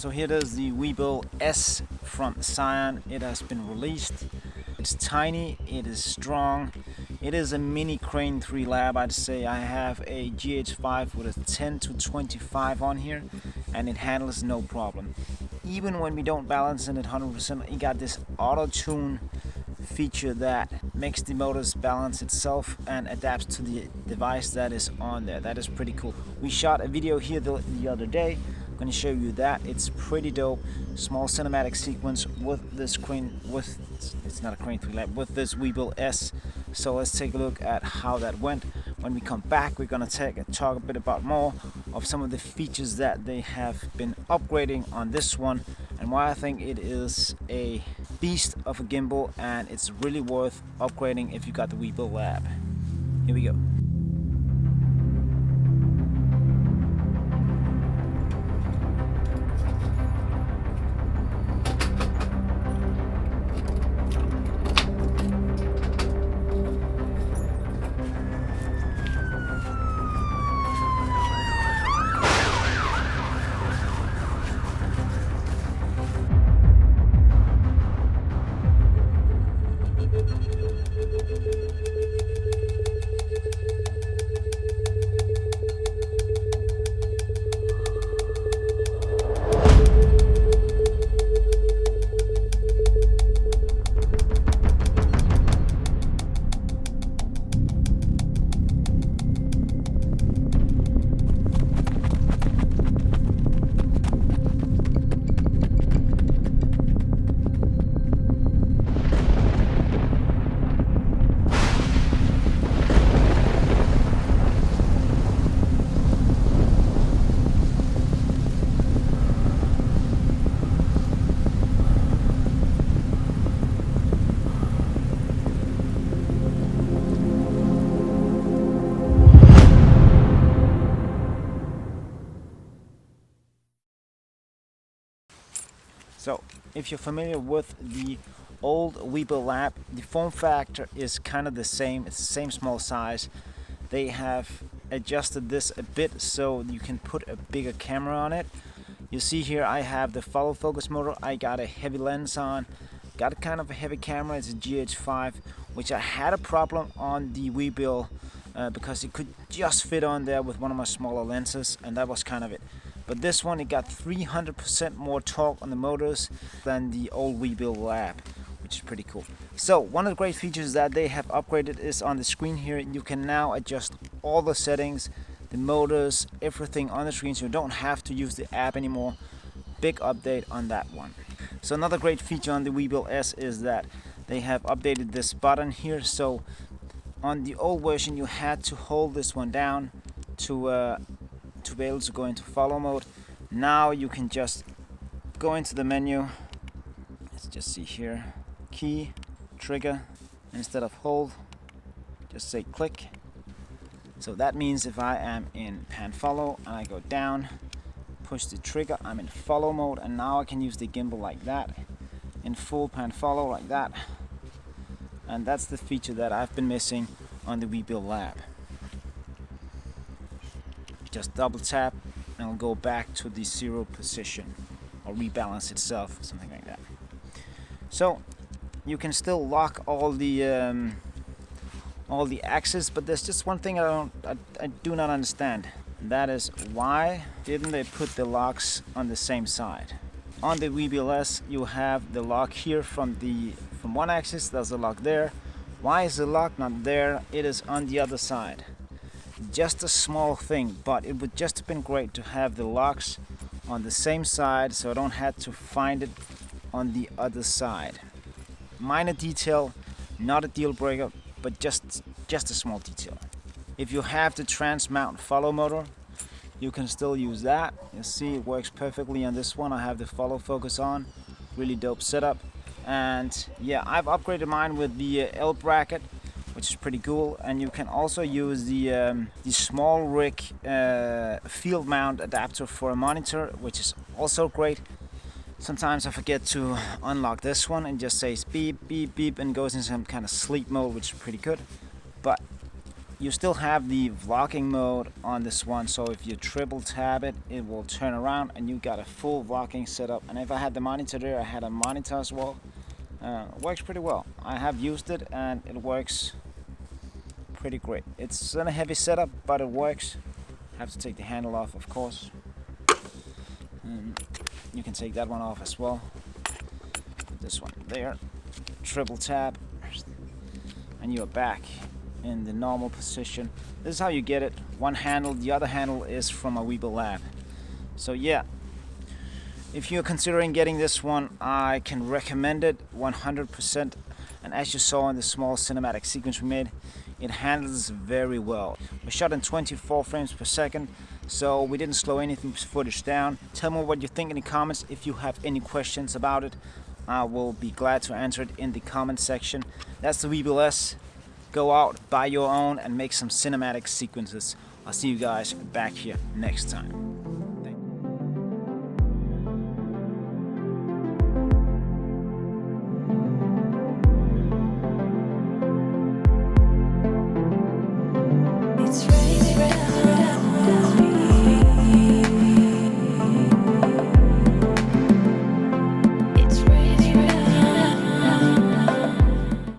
So here it is, the Weebill S from Zhiyun. It has been released. It's tiny, it is strong. It is a mini Crane 3 Lab, I'd say. I have a GH5 with a 10 to 25 on here, and it handles no problem. Even when we don't balance it at 100%, it got this auto tune feature that makes the motors balance itself and adapts to the device that is on there. That is pretty cool. We shot a video here the other day. I'm going to show you that. It's pretty dope. Small cinematic sequence with this Crane, it's not a Crane 3 Lab, with this Weebill S. So let's take a look at how that went. When we come back, we're going to talk a bit about more of some of the features that they have been upgrading on this one, and why I think it is a beast of a gimbal and it's really worth upgrading if you got the Weebill Lab. Here we go. So, if you're familiar with the old Weebill Lab, the form factor is kind of the same. It's the same small size. They have adjusted this a bit so you can put a bigger camera on it. You see here I have the follow focus motor. I got a heavy lens on. Got a kind of a heavy camera. It's a GH5, which I had a problem on the Weebill because it could just fit on there with one of my smaller lenses, and that was kind of it. But this one, it got 300% more torque on the motors than the old Weebill Lab, which is pretty cool. So one of the great features that they have upgraded is on the screen here. You can now adjust all the settings, the motors, everything on the screen, so you don't have to use the app anymore. Big update on that one. So another great feature on the Weebill S is that they have updated this button here. So on the old version, you had to hold this one down to be able to go into follow mode. Now you can just go into the menu. Let's just see here, key, trigger, instead of hold, just say click. So that means if I am in pan follow and I go down, push the trigger, I'm in follow mode, and now I can use the gimbal like that, in full pan follow like that. And that's the feature that I've been missing on the Weebill Lab. Just double tap and it'll go back to the 0 position or rebalance itself, something like that. So you can still lock all the axes, but there's just one thing I do not understand. That is, why didn't they put the locks on the same side? On the Weebill S, you have the lock here from one axis. There's a lock there. Why is the lock not there? It is on the other side. Just a small thing, but it would just have been great to have the locks on the same side, so I don't have to find it on the other side. Minor detail, not a deal breaker, but just a small detail. If you have the trans-mount follow motor, you can still use that. You see it works perfectly on this one. I have the follow focus on, really dope setup. And yeah, I've upgraded mine with the L bracket, which is pretty cool. And you can also use the SMALLRIG field mount adapter for a monitor, which is also great. Sometimes I forget to unlock this one and just says beep beep beep and goes in some kind of sleep mode, which is pretty good. But You still have the vlogging mode on this one, so if you triple tap it, it will turn around and you got a full vlogging setup. And if I had the monitor there, I had a monitor as well. Works pretty well. I have used it and it works pretty great. It's in a heavy setup, but it works. Have to take the handle off, of course. You can take that one off as well. Put this one there. Triple tap, and you're back in the normal position. This is how you get it. One handle, the other handle is from a Weebill Lab. So yeah, if you're considering getting this one, I can recommend it 100%. And as you saw in the small cinematic sequence we made, it handles very well. We shot in 24 frames per second, so we didn't slow anything footage down. Tell me what you think in the comments. If you have any questions about it, I will be glad to answer it in the comment section. That's the Weebill S. Go out, buy your own, and make some cinematic sequences. I'll see you guys back here next time.